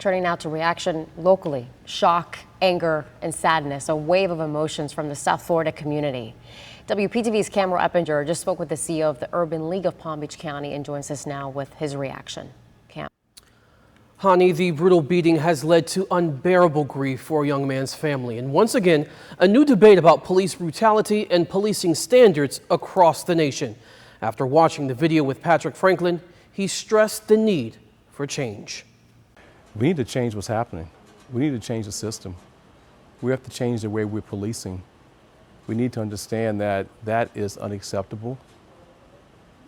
Turning now to reaction locally. Shock, anger, and sadness. A wave of emotions from the South Florida community. WPTV's Cameron Eppinger just spoke with the CEO of the Urban League of Palm Beach County and joins us now with his reaction. Cam. Hani, the brutal beating has led to unbearable grief for a young man's family. And once again, a new debate about police brutality and policing standards across the nation. After watching the video with Patrick Franklin, he stressed the need for change. We need to change what's happening. We need to change the system. We have to change the way we're policing. We need to understand that that is unacceptable.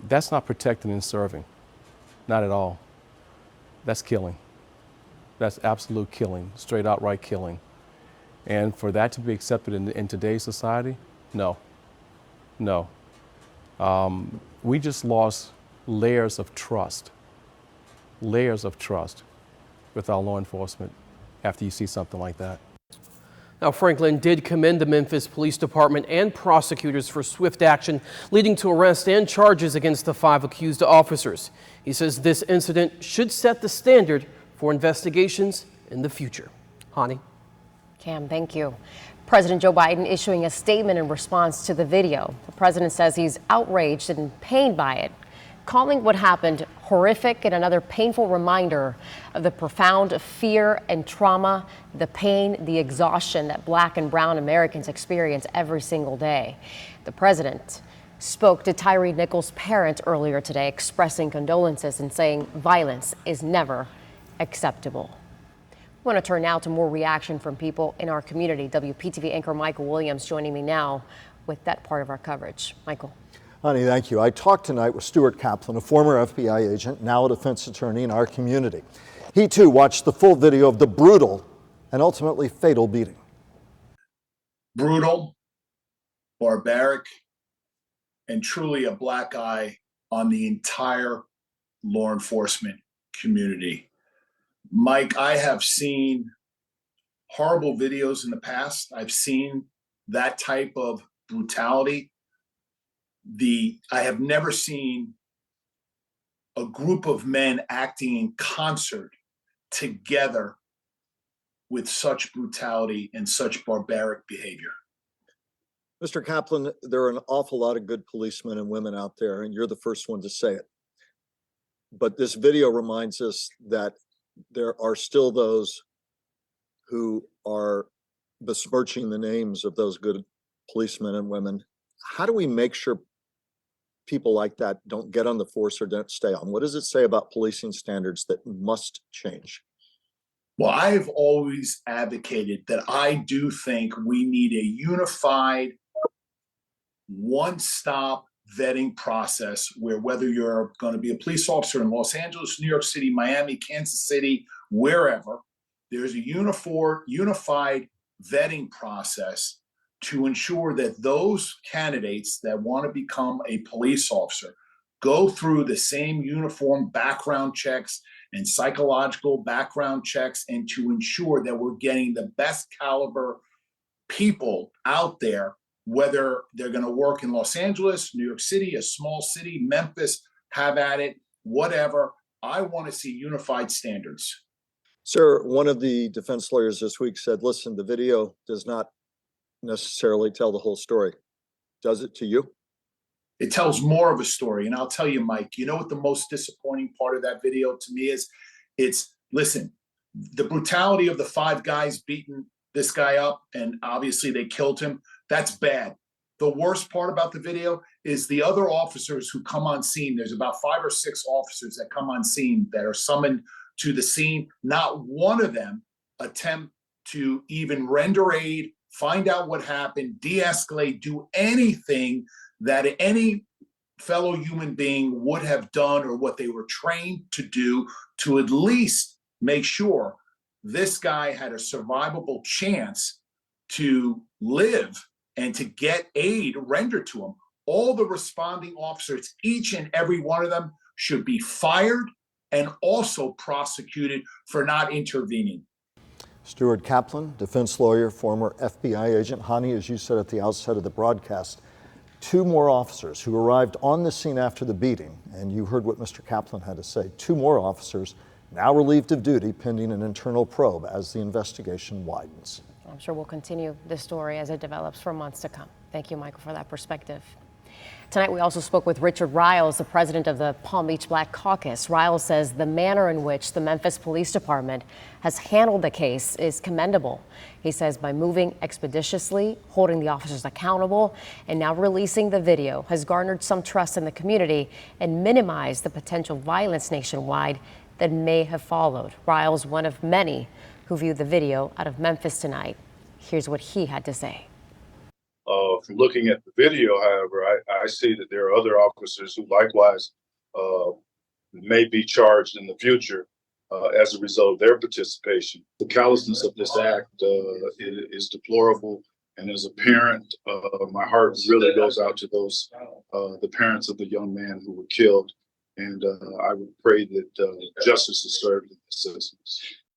That's not protecting and serving. Not at all. That's killing. That's absolute killing, straight outright killing. And for that to be accepted in today's society, no. No. We just lost layers of trust with our law enforcement after you see something like that. Now, Franklin did commend the Memphis Police Department and prosecutors for swift action, leading to arrest and charges against the 5 accused officers. He says this incident should set the standard for investigations in the future. Hani. Cam, thank you. President Joe Biden issuing a statement in response to the video. The president says he's outraged and pained by it, calling what happened horrific and another painful reminder of the profound fear and trauma, the pain, the exhaustion that Black and brown Americans experience every single day. The president spoke to Tyree Nichols' parents earlier today, expressing condolences and saying violence is never acceptable. I want to turn now to more reaction from people in our community. WPTV anchor Michael Williams joining me now with that part of our coverage. Michael. Honey, thank you. I talked tonight with Stuart Kaplan, a former FBI agent, now a defense attorney in our community. He too watched the full video of the brutal and ultimately fatal beating. Brutal, barbaric, and truly a black eye on the entire law enforcement community. Mike, I have seen horrible videos in the past. I've seen that type of brutality. I have never seen a group of men acting in concert together with such brutality and such barbaric behavior. Mr. Kaplan, there are an awful lot of good policemen and women out there, and you're the first one to say it. But this video reminds us that there are still those who are besmirching the names of those good policemen and women. How do we make sure people like that don't get on the force or don't stay on? What does it say about policing standards that must change? Well, I've always advocated that I do think we need a unified, one-stop vetting process where whether you're going to be a police officer in Los Angeles, New York City, Miami, Kansas City, wherever, there's a unified vetting process to ensure that those candidates that want to become a police officer go through the same uniform background checks and psychological background checks, and to ensure that we're getting the best caliber people out there, whether they're going to work in Los Angeles, New York City, a small city, Memphis, have at it, whatever. I want to see unified standards. Sir, one of the defense lawyers this week said, listen, the video does not necessarily tell the whole story. Does it to you? It tells more of a story. And I'll tell you, Mike, you know what the most disappointing part of that video to me is? Listen, the brutality of the 5 guys beating this guy up, and obviously they killed him. That's bad. The worst part about the video is the other officers who come on scene. There's about 5 or 6 officers that come on scene that are summoned to the scene. Not one of them attempt to even render aid, find out what happened, de-escalate, do anything that any fellow human being would have done or what they were trained to do to at least make sure this guy had a survivable chance to live and to get aid rendered to him. All the responding officers, each and every one of them, should be fired and also prosecuted for not intervening. Stuart Kaplan, defense lawyer, former FBI agent. Hani, as you said at the outset of the broadcast, 2 more officers who arrived on the scene after the beating, and you heard what Mr. Kaplan had to say, 2 more officers now relieved of duty pending an internal probe as the investigation widens. I'm sure we'll continue this story as it develops for months to come. Thank you, Michael, for that perspective. Tonight, we also spoke with Richard Riles, the president of the Palm Beach Black Caucus. Riles says the manner in which the Memphis Police Department has handled the case is commendable. He says by moving expeditiously, holding the officers accountable, and now releasing the video has garnered some trust in the community and minimized the potential violence nationwide that may have followed. Riles, one of many who viewed the video out of Memphis tonight. Here's what he had to say. From looking at the video, however, I see that there are other officers who likewise may be charged in the future as a result of their participation. The callousness of this act is deplorable, and as a parent, my heart really goes out to those, the parents of the young man who were killed, and I would pray that justice is served in this instance.